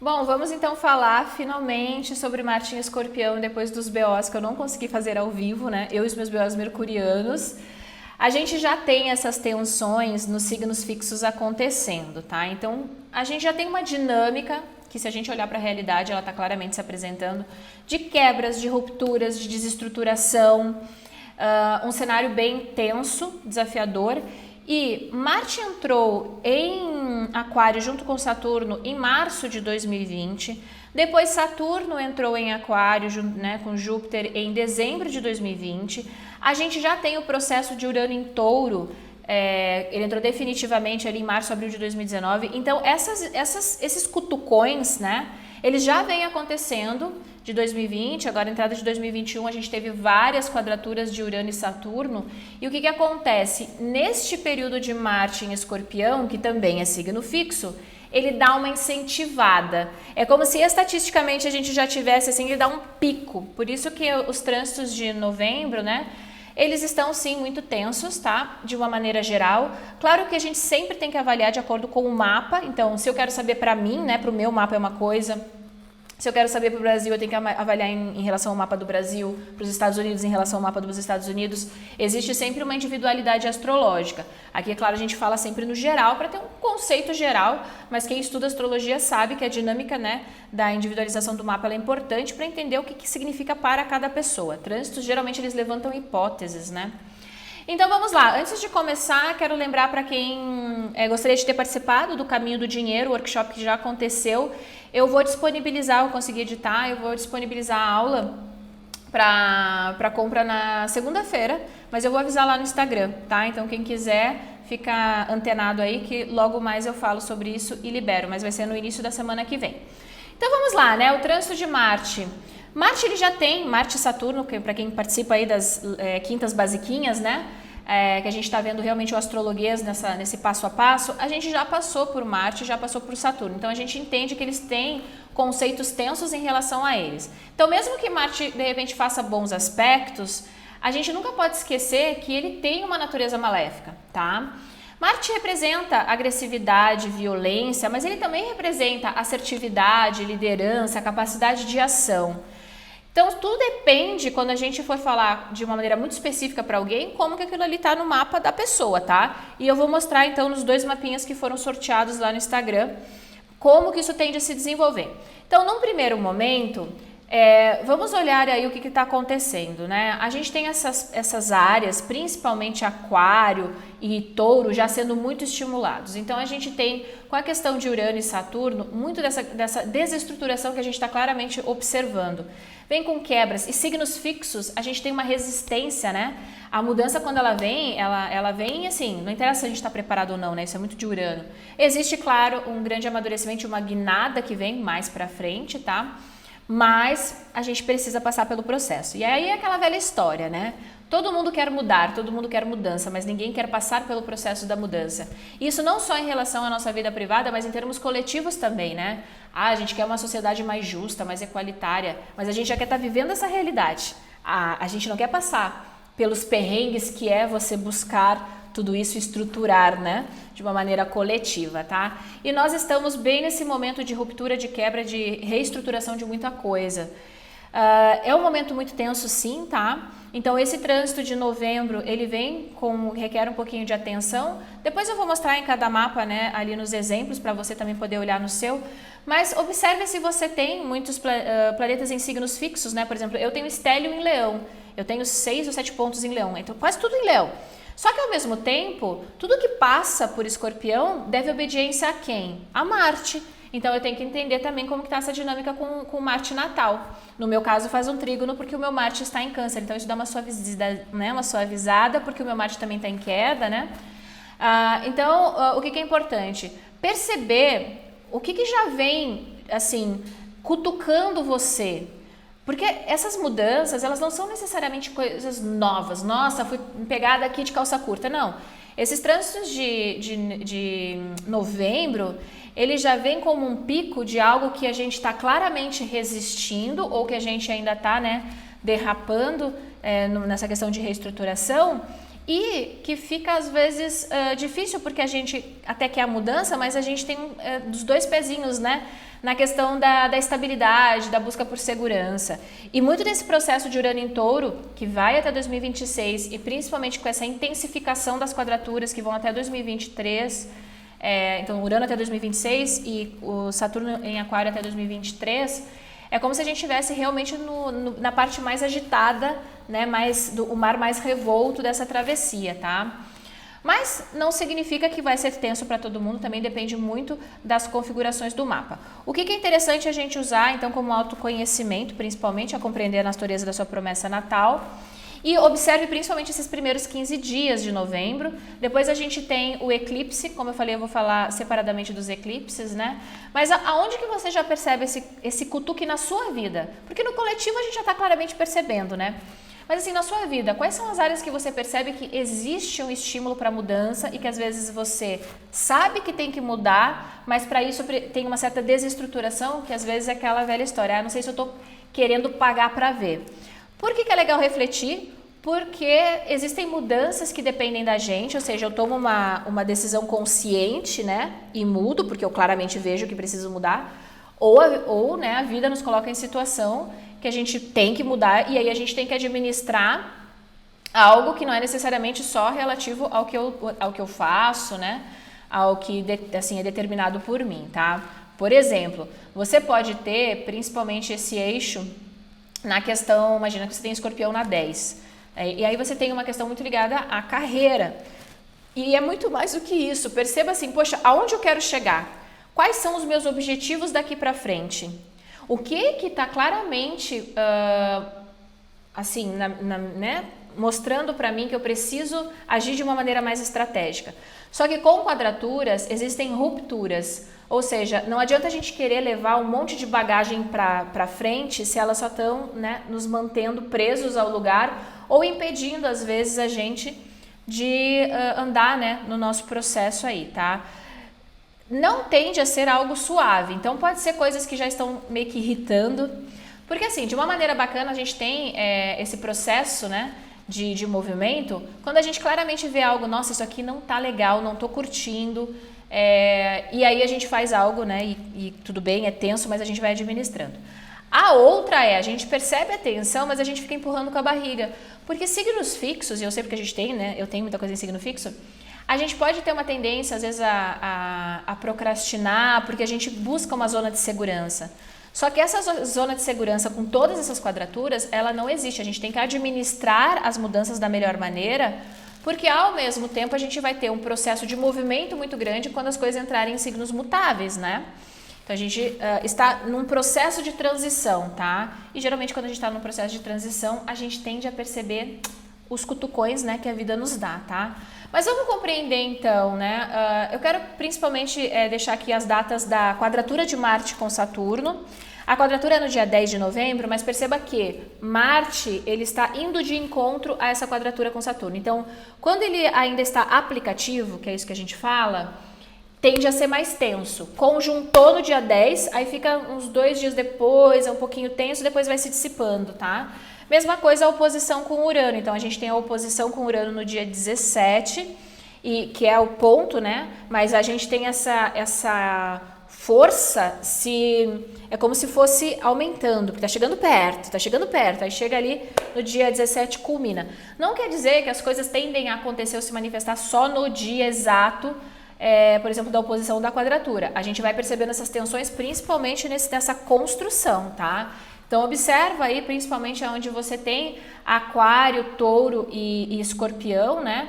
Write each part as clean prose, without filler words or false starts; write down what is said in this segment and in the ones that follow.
Bom, vamos então falar finalmente sobre Marte em Escorpião, depois dos BOs que eu não consegui fazer ao vivo, né? Eu e os meus BOs mercurianos. A gente já tem essas tensões nos signos fixos acontecendo, tá? Então, a gente já tem uma dinâmica que, se a gente olhar para a realidade, ela está claramente se apresentando, de quebras, de rupturas, de desestruturação, um cenário bem tenso, desafiador. E Marte entrou em Aquário junto com Saturno em março de 2020. Depois Saturno entrou em Aquário, né, com Júpiter em dezembro de 2020. A gente já tem o processo de Urano em Touro, ele entrou definitivamente ali em março, abril de 2019. Então esses cutucões, né, eles já vêm acontecendo de 2020, agora entrada de 2021, a gente teve várias quadraturas de Urano e Saturno. E o que acontece? Neste período de Marte em Escorpião, que também é signo fixo, ele dá uma incentivada. É como se estatisticamente a gente já tivesse assim, ele dá um pico. Por isso que os trânsitos de novembro, né, eles estão sim muito tensos, tá? De uma maneira geral. Claro que a gente sempre tem que avaliar de acordo com o mapa. Então, se eu quero saber para mim, né, para o meu mapa é uma coisa. Se eu quero saber para o Brasil, eu tenho que avaliar em relação ao mapa do Brasil, para os Estados Unidos em relação ao mapa dos Estados Unidos. Existe sempre uma individualidade astrológica. Aqui, é claro, a gente fala sempre no geral, para ter um conceito geral, mas quem estuda astrologia sabe que a dinâmica, né, da individualização do mapa ela é importante para entender o que significa para cada pessoa. Trânsitos, geralmente, eles levantam hipóteses, né? Então vamos lá, antes de começar, quero lembrar para quem gostaria de ter participado do Caminho do Dinheiro, o workshop que já aconteceu, eu vou disponibilizar, eu consegui editar, eu vou disponibilizar a aula para compra na segunda-feira, mas eu vou avisar lá no Instagram, tá? Então quem quiser, fica antenado aí que logo mais eu falo sobre isso e libero, mas vai ser no início da semana que vem. Então vamos lá, né? O trânsito de Marte. Marte ele já tem, Marte e Saturno, para quem participa aí das quintas basiquinhas, né? Que a gente está vendo realmente o astrologuês nesse passo a passo, a gente já passou por Marte, já passou por Saturno. Então a gente entende que eles têm conceitos tensos em relação a eles. Então mesmo que Marte de repente faça bons aspectos, a gente nunca pode esquecer que ele tem uma natureza maléfica, tá? Marte representa agressividade, violência, mas ele também representa assertividade, liderança, capacidade de ação. Então, tudo depende, quando a gente for falar de uma maneira muito específica para alguém, como que aquilo ali está no mapa da pessoa, tá? E eu vou mostrar, então, nos dois mapinhas que foram sorteados lá no Instagram, como que isso tende a se desenvolver. Então, num primeiro momento, vamos olhar aí o que está acontecendo, né? A gente tem essas áreas, principalmente Aquário e Touro, já sendo muito estimulados. Então, a gente tem, com a questão de Urano e Saturno, muito dessa desestruturação que a gente está claramente observando. Vem com quebras e signos fixos, a gente tem uma resistência, né? A mudança, quando ela vem assim, não interessa se a gente está preparado ou não, né? Isso é muito de Urano. Existe, claro, um grande amadurecimento, uma guinada que vem mais para frente, tá? Mas a gente precisa passar pelo processo. E aí é aquela velha história, né? Todo mundo quer mudar, todo mundo quer mudança, mas ninguém quer passar pelo processo da mudança. Isso não só em relação à nossa vida privada, mas em termos coletivos também, né? A gente quer uma sociedade mais justa, mais equalitária, mas a gente já quer estar vivendo essa realidade. A gente não quer passar pelos perrengues que é você buscar tudo isso estruturar, né? De uma maneira coletiva, tá? E nós estamos bem nesse momento de ruptura, de quebra, de reestruturação de muita coisa. É um momento muito tenso, sim, tá? Então esse trânsito de novembro, ele requer um pouquinho de atenção. Depois eu vou mostrar em cada mapa, né, ali nos exemplos, para você também poder olhar no seu. Mas observe se você tem muitos planetas em signos fixos, né? Por exemplo, eu tenho Estélio em Leão, eu tenho 6 ou 7 pontos em Leão, então quase tudo em Leão. Só que ao mesmo tempo, tudo que passa por Escorpião deve obediência a quem? A Marte. Então eu tenho que entender também como que está essa dinâmica com Marte natal. No meu caso faz um trígono porque o meu Marte está em Câncer, então isso dá uma suavizada porque o meu Marte também está em queda, né? Então o que é importante? Perceber o que já vem assim cutucando você. Porque essas mudanças, elas não são necessariamente coisas novas. Nossa, fui pegada aqui de calça curta. Não. Esses trânsitos de novembro, ele já vem como um pico de algo que a gente está claramente resistindo ou que a gente ainda está, né, derrapando nessa questão de reestruturação e que fica às vezes difícil porque a gente até quer a mudança, mas a gente tem dos dois pezinhos, né? Na questão da estabilidade, da busca por segurança. E muito desse processo de Urano em Touro, que vai até 2026 e principalmente com essa intensificação das quadraturas que vão até 2023, então Urano até 2026 e o Saturno em Aquário até 2023, é como se a gente estivesse realmente na parte mais agitada, né, o mar mais revolto dessa travessia, tá? Mas não significa que vai ser tenso para todo mundo, também depende muito das configurações do mapa. O que é interessante a gente usar, então, como autoconhecimento, principalmente a compreender a natureza da sua promessa natal, e observe principalmente esses primeiros 15 dias de novembro. Depois a gente tem o eclipse, como eu falei, eu vou falar separadamente dos eclipses, né? Mas aonde que você já percebe esse cutuque na sua vida? Porque no coletivo a gente já está claramente percebendo, né? Mas assim, na sua vida, quais são as áreas que você percebe que existe um estímulo para mudança e que às vezes você sabe que tem que mudar, mas para isso tem uma certa desestruturação, que às vezes é aquela velha história, não sei se eu estou querendo pagar para ver. Por que é legal refletir? Porque existem mudanças que dependem da gente, ou seja, eu tomo uma decisão consciente, né, e mudo, porque eu claramente vejo que preciso mudar, ou né, a vida nos coloca em situação que a gente tem que mudar e aí a gente tem que administrar algo que não é necessariamente só relativo ao que eu faço, né? Ao que assim, é determinado por mim, tá? Por exemplo, você pode ter principalmente esse eixo na questão, imagina que você tem Escorpião na 10, e aí você tem uma questão muito ligada à carreira. E é muito mais do que isso, perceba assim, poxa, aonde eu quero chegar? Quais são os meus objetivos daqui para frente? O que está claramente, assim, né, mostrando para mim que eu preciso agir de uma maneira mais estratégica. Só que com quadraturas existem rupturas, ou seja, não adianta a gente querer levar um monte de bagagem para frente se elas só estão, né, nos mantendo presos ao lugar ou impedindo, às vezes, a gente de andar, né, no nosso processo aí, tá? Não tende a ser algo suave, então pode ser coisas que já estão meio que irritando, porque assim, de uma maneira bacana a gente tem esse processo, né, de movimento, quando a gente claramente vê algo, nossa, isso aqui não tá legal, não tô curtindo, e aí a gente faz algo, né, e tudo bem, é tenso, mas a gente vai administrando. A outra a gente percebe a tensão, mas a gente fica empurrando com a barriga, porque signos fixos, e eu sei porque a gente tem, né, eu tenho muita coisa em signo fixo, a gente pode ter uma tendência, às vezes, a procrastinar, porque a gente busca uma zona de segurança. Só que essa zona de segurança, com todas essas quadraturas, ela não existe. A gente tem que administrar as mudanças da melhor maneira, porque, ao mesmo tempo, a gente vai ter um processo de movimento muito grande quando as coisas entrarem em signos mutáveis, né? Então, a gente está num processo de transição, tá? E, geralmente, quando a gente está num processo de transição, a gente tende a perceber os cutucões, né, que a vida nos dá, tá? Mas vamos compreender então, né? Eu quero principalmente deixar aqui as datas da quadratura de Marte com Saturno. A quadratura é no dia 10 de novembro, mas perceba que Marte ele está indo de encontro a essa quadratura com Saturno. Então, quando ele ainda está aplicativo, que é isso que a gente fala, tende a ser mais tenso. Conjuntou no dia 10, aí fica uns 2 dias depois, é um pouquinho tenso, depois vai se dissipando, tá? Mesma coisa a oposição com Urano, então a gente tem a oposição com Urano no dia 17, que é o ponto, né? Mas a gente tem essa força, é como se fosse aumentando, porque tá chegando perto, aí chega ali no dia 17 culmina. Não quer dizer que as coisas tendem a acontecer ou se manifestar só no dia exato, por exemplo, da oposição da quadratura. A gente vai percebendo essas tensões principalmente nessa construção, tá? Então, observa aí, principalmente onde você tem Aquário, Touro e Escorpião, né?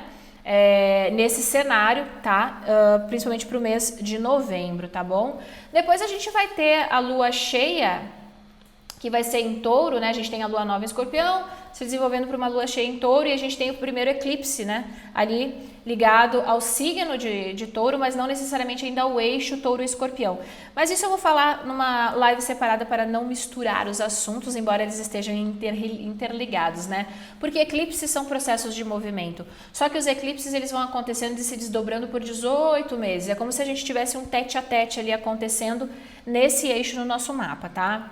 Nesse cenário, tá? Principalmente para o mês de novembro, tá bom? Depois a gente vai ter a lua cheia, que vai ser em Touro, né? A gente tem a lua nova em Escorpião, se desenvolvendo para uma lua cheia em Touro, e a gente tem o primeiro eclipse, né? Ali ligado ao signo de Touro, mas não necessariamente ainda ao eixo Touro e Escorpião. Mas isso eu vou falar numa live separada para não misturar os assuntos, embora eles estejam interligados, né? Porque eclipses são processos de movimento. Só que os eclipses eles vão acontecendo e se desdobrando por 18 meses. É como se a gente tivesse um tete a tete ali acontecendo nesse eixo no nosso mapa, tá?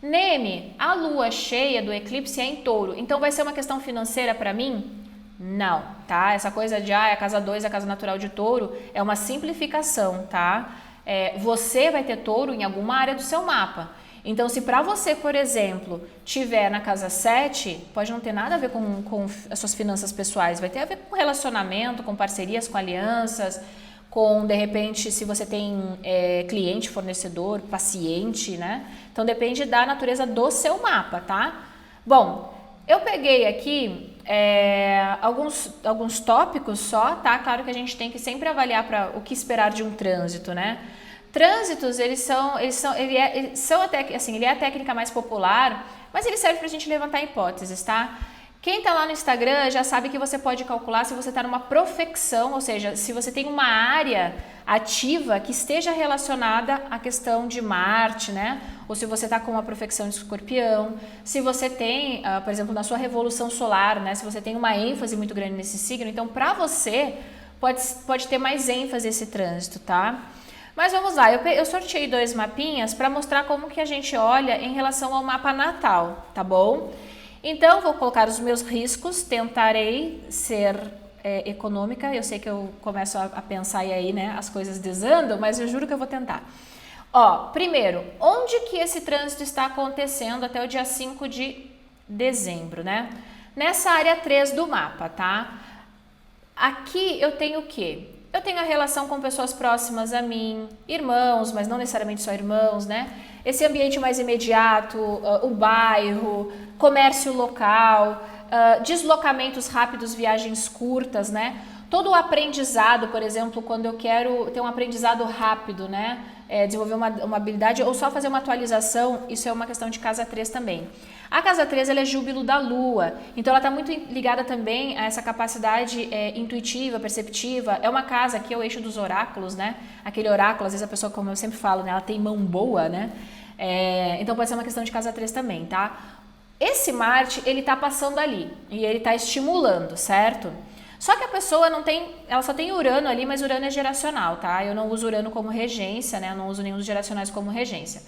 Neme, a lua cheia do eclipse é em touro, então vai ser uma questão financeira para mim? Não, tá? Essa coisa de a casa 2, a casa natural de touro, é uma simplificação, tá? Você vai ter touro em alguma área do seu mapa. Então, se para você, por exemplo, tiver na casa 7, pode não ter nada a ver com as suas finanças pessoais, vai ter a ver com relacionamento, com parcerias, com alianças, com, de repente, se você tem cliente, fornecedor, paciente, né? Então, depende da natureza do seu mapa, tá? Bom, eu peguei aqui alguns tópicos só, tá? Claro que a gente tem que sempre avaliar para o que esperar de um trânsito, né? Trânsitos, ele é a técnica mais popular, mas ele serve para a gente levantar hipóteses, tá? Quem tá lá no Instagram já sabe que você pode calcular se você tá numa profecção, ou seja, se você tem uma área ativa que esteja relacionada à questão de Marte, né? Ou se você tá com uma profecção de Escorpião, se você tem, por exemplo, na sua revolução solar, né? Se você tem uma ênfase muito grande nesse signo, então para você pode ter mais ênfase esse trânsito, tá? Mas vamos lá, eu sorteei 2 mapinhas para mostrar como que a gente olha em relação ao mapa natal, tá bom? Então, vou colocar os meus riscos, tentarei ser econômica, eu sei que eu começo a pensar e aí, né, as coisas desandam, mas eu juro que eu vou tentar. Ó, primeiro, onde que esse trânsito está acontecendo até o dia 5 de dezembro, né? Nessa área 3 do mapa, tá? Aqui eu tenho o quê? Eu tenho a relação com pessoas próximas a mim, irmãos, mas não necessariamente só irmãos, né? Esse ambiente mais imediato, o bairro, comércio local, deslocamentos rápidos, viagens curtas, né? Todo o aprendizado, por exemplo, quando eu quero ter um aprendizado rápido, né? Desenvolver uma habilidade ou só fazer uma atualização, isso é uma questão de casa 3 também. A casa 3 ela é júbilo da lua, então ela está muito ligada também a essa capacidade intuitiva, perceptiva. É uma casa que é o eixo dos oráculos, né? Aquele oráculo, às vezes a pessoa, como eu sempre falo, né? Ela tem mão boa, né? Então pode ser uma questão de casa 3 também, tá? Esse Marte, ele tá passando ali e ele tá estimulando, certo? Só que a pessoa não tem, ela só tem Urano ali, mas Urano é geracional, tá? Eu não uso Urano como regência, né? Eu não uso nenhum dos geracionais como regência.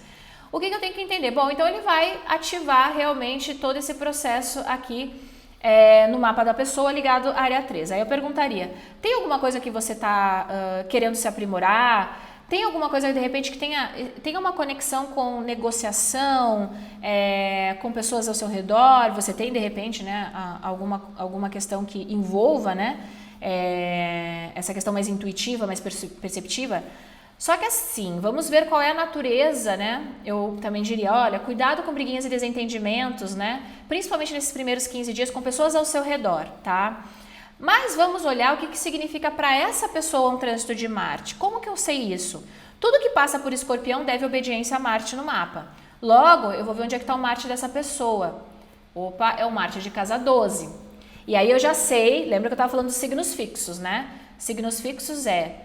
O que eu tenho que entender? Bom, então ele vai ativar realmente todo esse processo aqui no mapa da pessoa ligado à área 3. Aí eu perguntaria, tem alguma coisa que você está querendo se aprimorar? Tem alguma coisa, de repente, que tenha uma conexão com negociação, com pessoas ao seu redor? Você tem, de repente, né, alguma questão que envolva, né, essa questão mais intuitiva, mais perceptiva? Só que assim, vamos ver qual é a natureza, né? Eu também diria, olha, cuidado com briguinhas e desentendimentos, né? Principalmente nesses primeiros 15 dias com pessoas ao seu redor, tá? Mas vamos olhar o que significa para essa pessoa um trânsito de Marte. Como que eu sei isso? Tudo que passa por Escorpião deve obediência a Marte no mapa. Logo, eu vou ver onde é que está o Marte dessa pessoa. Opa, é o Marte de casa 12. E aí eu já sei, lembra que eu estava falando dos signos fixos, né? Signos fixos é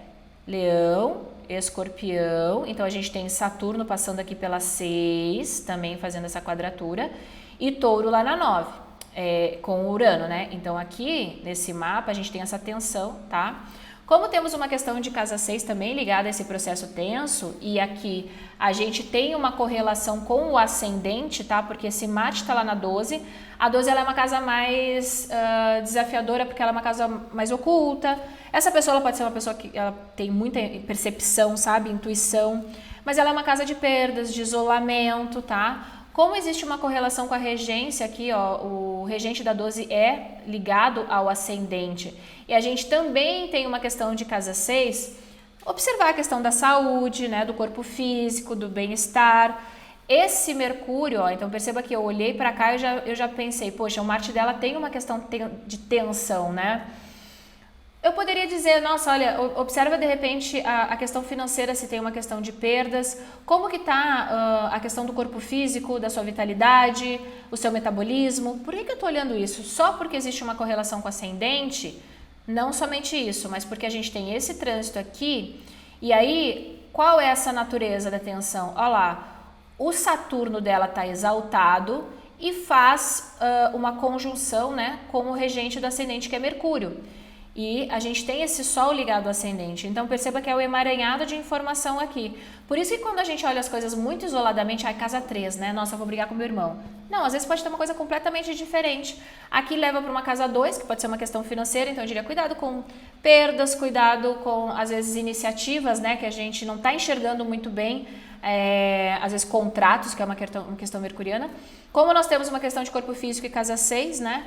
Leão, Escorpião, então a gente tem Saturno passando aqui pela 6, também fazendo essa quadratura, e Touro lá na 9. Com Urano, né? Então aqui nesse mapa a gente tem essa tensão, tá? Como temos uma questão de casa 6 também ligada a esse processo tenso, e aqui a gente tem uma correlação com o ascendente, tá? Porque esse Marte tá lá na 12, a 12 ela é uma casa mais desafiadora porque ela é uma casa mais oculta. Essa pessoa ela pode ser uma pessoa que ela tem muita percepção, sabe? Intuição, mas ela é uma casa de perdas, de isolamento, tá? Como existe uma correlação com a regência aqui, ó, o regente da 12 é ligado ao ascendente. E a gente também tem uma questão de casa 6, observar a questão da saúde, né, do corpo físico, do bem-estar. Esse Mercúrio, ó, então perceba que eu olhei para cá e eu já pensei, poxa, o Marte dela tem uma questão de tensão, né? Eu poderia dizer, nossa, olha, observa de repente a questão financeira, se tem uma questão de perdas, como que tá a questão do corpo físico, da sua vitalidade, o seu metabolismo. Por que eu estou olhando isso? Só porque existe uma correlação com o ascendente? Não somente isso, mas porque a gente tem esse trânsito aqui, e aí, qual é essa natureza da tensão? Olha lá, o Saturno dela está exaltado e faz uma conjunção, né, com o regente do ascendente, que é Mercúrio. E a gente tem esse Sol ligado ao ascendente. Então perceba que é o emaranhado de informação aqui. Por isso que quando a gente olha as coisas muito isoladamente, casa 3, né? Nossa, eu vou brigar com meu irmão. Não, às vezes pode ter uma coisa completamente diferente. Aqui leva para uma casa 2, que pode ser uma questão financeira, então eu diria cuidado com perdas, cuidado com, às vezes, iniciativas, né? Que a gente não está enxergando muito bem. Às vezes contratos, que é uma questão mercuriana. Como nós temos uma questão de corpo físico e casa 6, né?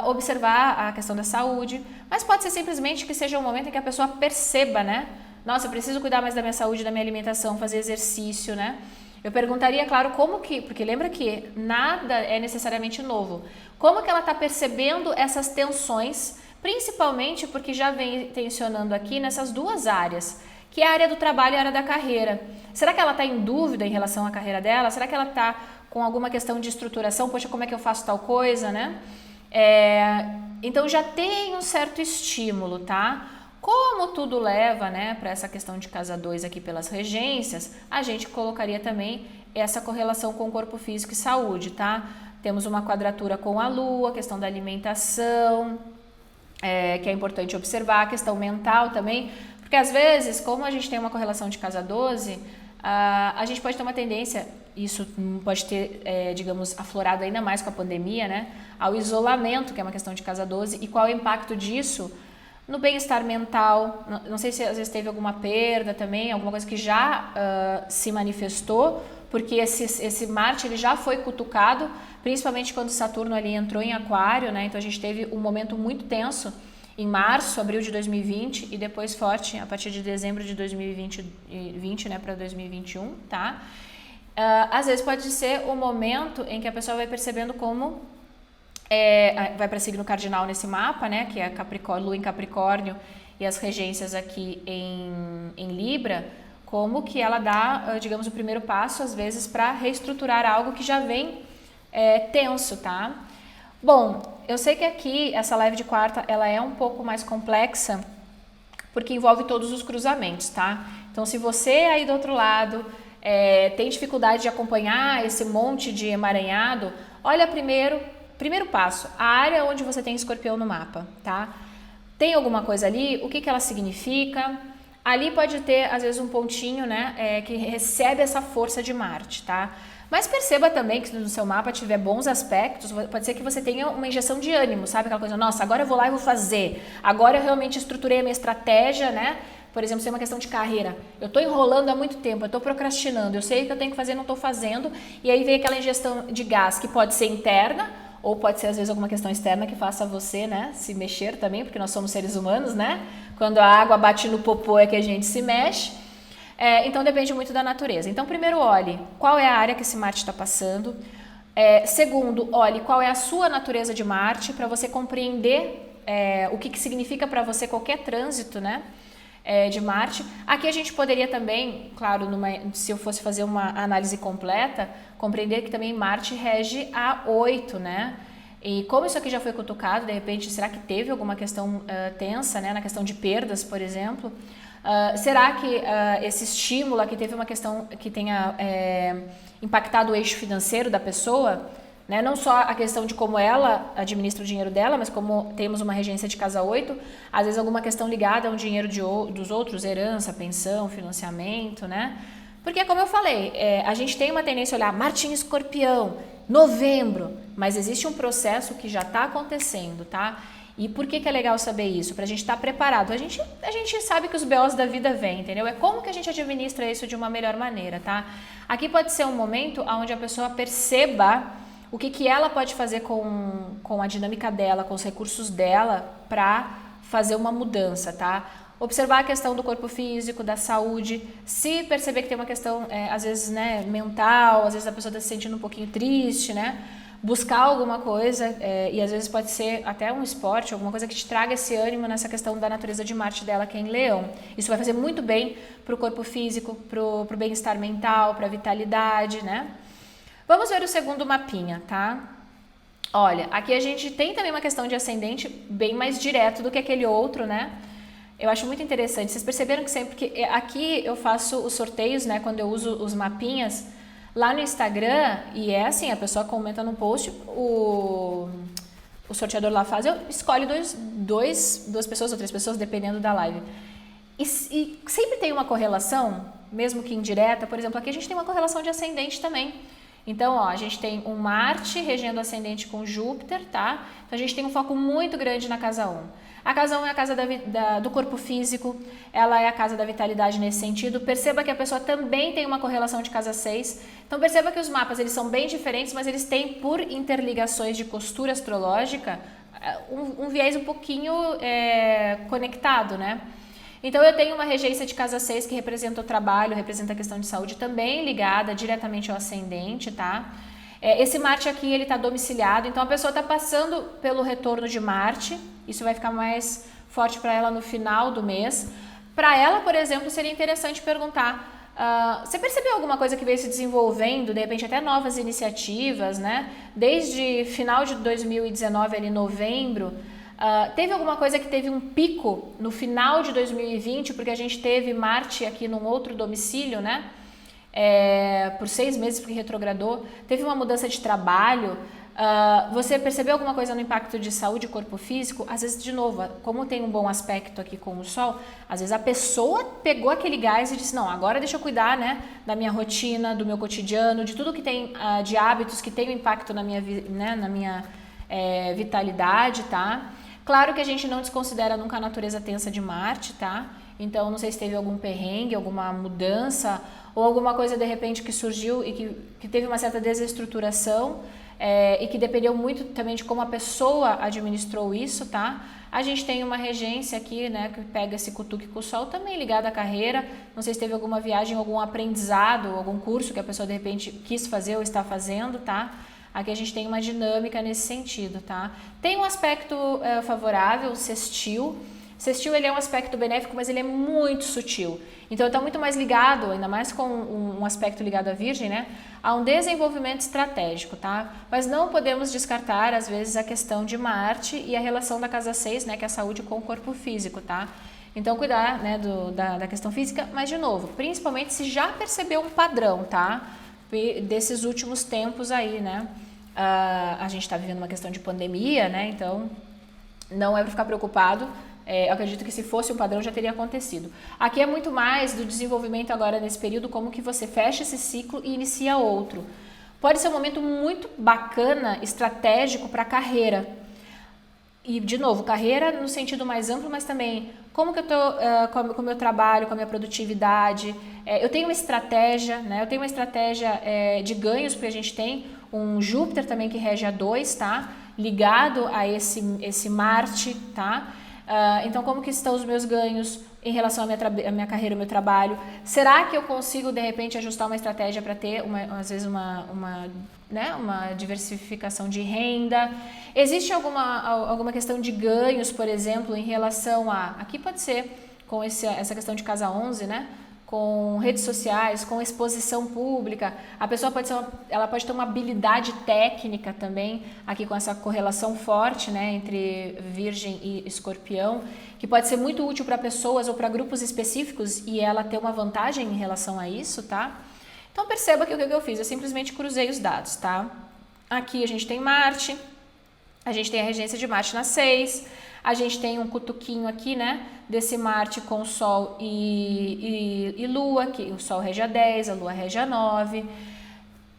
Observar a questão da saúde, mas pode ser simplesmente que seja um momento em que a pessoa perceba, né? Nossa, eu preciso cuidar mais da minha saúde, da minha alimentação, fazer exercício, né? Eu perguntaria, claro, como que, porque lembra que nada é necessariamente novo, como que ela está percebendo essas tensões, principalmente porque já vem tensionando aqui nessas duas áreas, que é a área do trabalho e a área da carreira. Será que ela está em dúvida em relação à carreira dela? Será que ela está com alguma questão de estruturação? Poxa, como é que eu faço tal coisa, né? Então já tem um certo estímulo, tá? Como tudo leva, né, para essa questão de casa 2 aqui pelas regências, a gente colocaria também essa correlação com o corpo físico e saúde, tá? Temos uma quadratura com a Lua, questão da alimentação, que é importante observar, a questão mental também, porque às vezes, como a gente tem uma correlação de casa 12, a gente pode ter uma tendência, isso pode ter, digamos, aflorado ainda mais com a pandemia, né? Ao isolamento, que é uma questão de casa 12, e qual é o impacto disso no bem-estar mental. Não sei se às vezes teve alguma perda também, alguma coisa que já se manifestou, porque esse Marte ele já foi cutucado, principalmente quando Saturno ali entrou em Aquário, né? Então a gente teve um momento muito tenso em março, abril de 2020 e depois forte a partir de dezembro de 2020, né, para 2021, tá? Às vezes pode ser o momento em que a pessoa vai percebendo como vai para signo cardinal nesse mapa, né, que é Capricórnio, Lua em Capricórnio e as regências aqui em Libra, como que ela dá, digamos, o primeiro passo, às vezes, para reestruturar algo que já vem tenso, tá? Bom, eu sei que aqui, essa live de quarta, ela é um pouco mais complexa, porque envolve todos os cruzamentos, tá? Então, se você aí do outro lado tem dificuldade de acompanhar esse monte de emaranhado, olha primeiro passo, a área onde você tem escorpião no mapa, tá? Tem alguma coisa ali? O que ela significa? Ali pode ter, às vezes, um pontinho, né, que recebe essa força de Marte, tá? Mas perceba também que se no seu mapa tiver bons aspectos, pode ser que você tenha uma injeção de ânimo, sabe? Aquela coisa, nossa, agora eu vou lá e vou fazer. Agora eu realmente estruturei a minha estratégia, né? Por exemplo, se é uma questão de carreira. Eu estou enrolando há muito tempo, eu estou procrastinando, eu sei o que eu tenho que fazer, não estou fazendo. E aí vem aquela injeção de gás que pode ser interna, ou pode ser, às vezes, alguma questão externa que faça você, né, se mexer também, porque nós somos seres humanos, né? Quando a água bate no popô é que a gente se mexe. Então, depende muito da natureza. Então, primeiro, olhe qual é a área que esse Marte está passando. Segundo, olhe qual é a sua natureza de Marte, para você compreender o que significa para você qualquer trânsito, né, de Marte. Aqui a gente poderia também, claro, se eu fosse fazer uma análise completa, compreender que também Marte rege a 8, né? E como isso aqui já foi cutucado, de repente, será que teve alguma questão tensa, né, na questão de perdas, por exemplo? Será que esse estímulo aqui teve uma questão que tenha impactado o eixo financeiro da pessoa? Né? Não só a questão de como ela administra o dinheiro dela, mas como temos uma regência de casa 8, às vezes alguma questão ligada ao dinheiro dos outros, herança, pensão, financiamento, né? Porque, como eu falei, a gente tem uma tendência a olhar Marte em Escorpião, novembro, mas existe um processo que já está acontecendo, tá? E por que é legal saber isso? Para a gente estar preparado. A gente sabe que os BOs da vida vêm, entendeu? É como que a gente administra isso de uma melhor maneira, tá? Aqui pode ser um momento onde a pessoa perceba o que ela pode fazer com a dinâmica dela, com os recursos dela para fazer uma mudança, tá? Observar a questão do corpo físico, da saúde, se perceber que tem uma questão, às vezes, né, mental, às vezes a pessoa está se sentindo um pouquinho triste, né? Buscar alguma coisa, e às vezes pode ser até um esporte, alguma coisa que te traga esse ânimo nessa questão da natureza de Marte dela, que é em Leão. Isso vai fazer muito bem para o corpo físico, para o bem-estar mental, para a vitalidade, né? Vamos ver o segundo mapinha, tá? Olha, aqui a gente tem também uma questão de ascendente bem mais direto do que aquele outro, né? Eu acho muito interessante. Vocês perceberam que sempre que aqui eu faço os sorteios, né? Quando eu uso os mapinhas lá no Instagram, e assim, a pessoa comenta no post o sorteador lá faz, eu escolho duas pessoas ou 3 pessoas, dependendo da live. E sempre tem uma correlação, mesmo que indireta. Por exemplo, aqui a gente tem uma correlação de ascendente também. Então, ó, a gente tem um Marte regendo ascendente com Júpiter, tá? Então, a gente tem um foco muito grande na casa 1. A casa 1 é a casa do corpo físico, ela é a casa da vitalidade nesse sentido. Perceba que a pessoa também tem uma correlação de casa 6. Então, perceba que os mapas eles são bem diferentes, mas eles têm, por interligações de costura astrológica, um viés um pouquinho conectado, né? Então, eu tenho uma regência de casa 6 que representa o trabalho, representa a questão de saúde também ligada diretamente ao ascendente, tá? Esse Marte aqui, ele está domiciliado, então a pessoa está passando pelo retorno de Marte, isso vai ficar mais forte para ela no final do mês. Para ela, por exemplo, seria interessante perguntar, você percebeu alguma coisa que veio se desenvolvendo, de repente até novas iniciativas, né? Desde final de 2019, ali novembro, teve alguma coisa que teve um pico no final de 2020, porque a gente teve Marte aqui num outro domicílio, né? Por 6 meses, porque retrogradou. Teve uma mudança de trabalho. Você percebeu alguma coisa no impacto de saúde e corpo físico? Às vezes, de novo, como tem um bom aspecto aqui com o Sol, às vezes a pessoa pegou aquele gás e disse, não, agora deixa eu cuidar, né, da minha rotina, do meu cotidiano, de tudo que tem de hábitos que tem um impacto na minha, né, na minha vitalidade, tá? Claro que a gente não desconsidera nunca a natureza tensa de Marte, tá? Então, não sei se teve algum perrengue, alguma mudança ou alguma coisa de repente que surgiu e que teve uma certa desestruturação e que dependeu muito também de como a pessoa administrou isso, tá? A gente tem uma regência aqui, né, que pega esse cutuque com o Sol também ligado à carreira. Não sei se teve alguma viagem, algum aprendizado, algum curso que a pessoa de repente quis fazer ou está fazendo, tá? Aqui a gente tem uma dinâmica nesse sentido, tá? Tem um aspecto favorável, o sextil. Sextil, ele é um aspecto benéfico, mas ele é muito sutil. Então, está muito mais ligado, ainda mais com um aspecto ligado à Virgem, né? A um desenvolvimento estratégico, tá? Mas não podemos descartar, às vezes, a questão de Marte e a relação da casa 6, né? Que é a saúde com o corpo físico, tá? Então, cuidar, né, da questão física, mas, de novo, principalmente se já percebeu um padrão, tá? Desses últimos tempos aí, né? A gente está vivendo uma questão de pandemia, né? Então, não é para ficar preocupado. Eu acredito que se fosse um padrão já teria acontecido. Aqui é muito mais do desenvolvimento agora nesse período, como que você fecha esse ciclo e inicia outro. Pode ser um momento muito bacana, estratégico para a carreira. E, de novo, carreira no sentido mais amplo, mas também como que eu estou com o meu trabalho, com a minha produtividade. Eu tenho uma estratégia, né? Eu tenho uma estratégia de ganhos, porque a gente tem um Júpiter também que rege a 2, tá? Ligado a esse Marte, tá? Então, como que estão os meus ganhos em relação à minha carreira, ao meu trabalho? Será que eu consigo, de repente, ajustar uma estratégia para ter, às vezes, uma diversificação de renda? Existe alguma questão de ganhos, por exemplo, em relação a... Aqui pode ser com essa questão de casa 11, né? Com redes sociais, com exposição pública. A pessoa ela pode ter uma habilidade técnica também, aqui com essa correlação forte, né, entre Virgem e Escorpião, que pode ser muito útil para pessoas ou para grupos específicos e ela ter uma vantagem em relação a isso, tá? Então perceba que o que eu fiz? Eu simplesmente cruzei os dados, tá? Aqui a gente tem Marte, a gente tem a regência de Marte na 6, a gente tem um cutuquinho aqui, né, desse Marte com Sol e Lua, que o Sol rege a 10, a Lua rege a 9.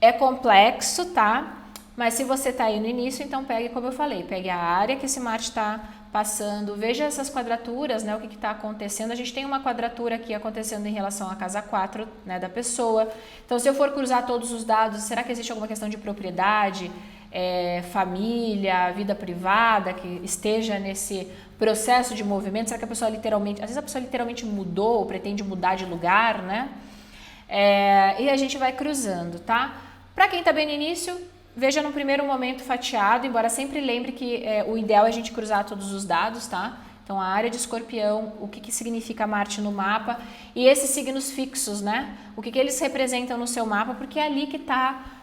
É complexo, tá? Mas se você tá aí no início, então pegue, como eu falei, pegue a área que esse Marte está passando, veja essas quadraturas, né, o que está acontecendo. A gente tem uma quadratura aqui acontecendo em relação à casa 4, né, da pessoa. Então, se eu for cruzar todos os dados, será que existe alguma questão de propriedade, família, vida privada, que esteja nesse processo de movimento? Será que a pessoa literalmente, às vezes a pessoa literalmente mudou ou pretende mudar de lugar, né? E a gente vai cruzando, tá? Para quem tá bem no início, veja no primeiro momento fatiado, embora sempre lembre que o ideal é a gente cruzar todos os dados, tá? Então, a área de Escorpião, o que significa Marte no mapa e esses signos fixos, né? O que eles representam no seu mapa, porque é ali que está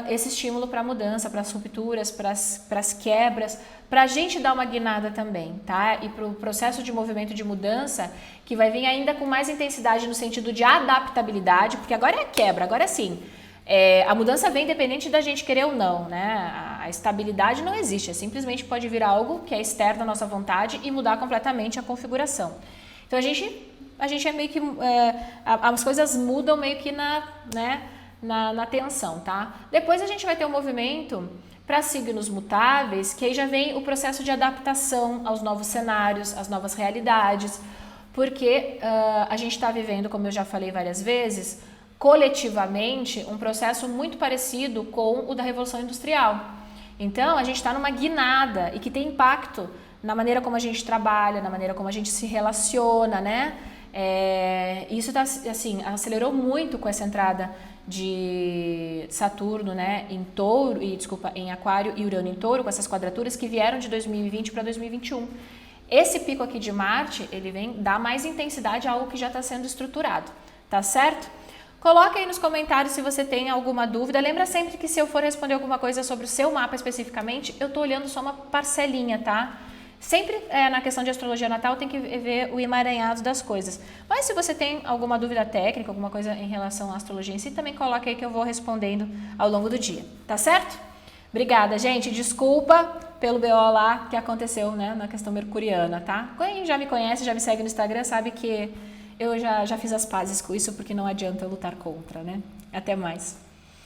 esse estímulo para a mudança, para as rupturas, para as quebras, para a gente dar uma guinada também, tá? E para o processo de movimento de mudança, que vai vir ainda com mais intensidade no sentido de adaptabilidade, porque agora é quebra, agora sim. A mudança vem independente da gente querer ou não, né? A estabilidade não existe, simplesmente pode vir algo que é externo da nossa vontade e mudar completamente a configuração. Então a gente é meio que, as coisas mudam meio que na tensão, tá? Depois a gente vai ter um movimento para signos mutáveis, que aí já vem o processo de adaptação aos novos cenários, às novas realidades, porque a gente está vivendo, como eu já falei várias vezes, coletivamente um processo muito parecido com o da Revolução Industrial. Então a gente está numa guinada e que tem impacto na maneira como a gente trabalha, na maneira como a gente se relaciona, né? Isso assim, acelerou muito com essa entrada de Saturno, né, em Aquário e Urano em Touro, com essas quadraturas que vieram de 2020 para 2021. Esse pico aqui de Marte, ele vem dar mais intensidade a algo que já está sendo estruturado, tá certo? Coloca aí nos comentários se você tem alguma dúvida. Lembra sempre que se eu for responder alguma coisa sobre o seu mapa especificamente, eu tô olhando só uma parcelinha, tá? Sempre na questão de astrologia natal tem que ver o emaranhado das coisas. Mas se você tem alguma dúvida técnica, alguma coisa em relação à astrologia em si, também coloca aí que eu vou respondendo ao longo do dia, tá certo? Obrigada, gente. Desculpa pelo BO lá que aconteceu, né, na questão mercuriana, tá? Quem já me conhece, já me segue no Instagram, sabe que eu já fiz as pazes com isso, porque não adianta eu lutar contra, né? Até mais.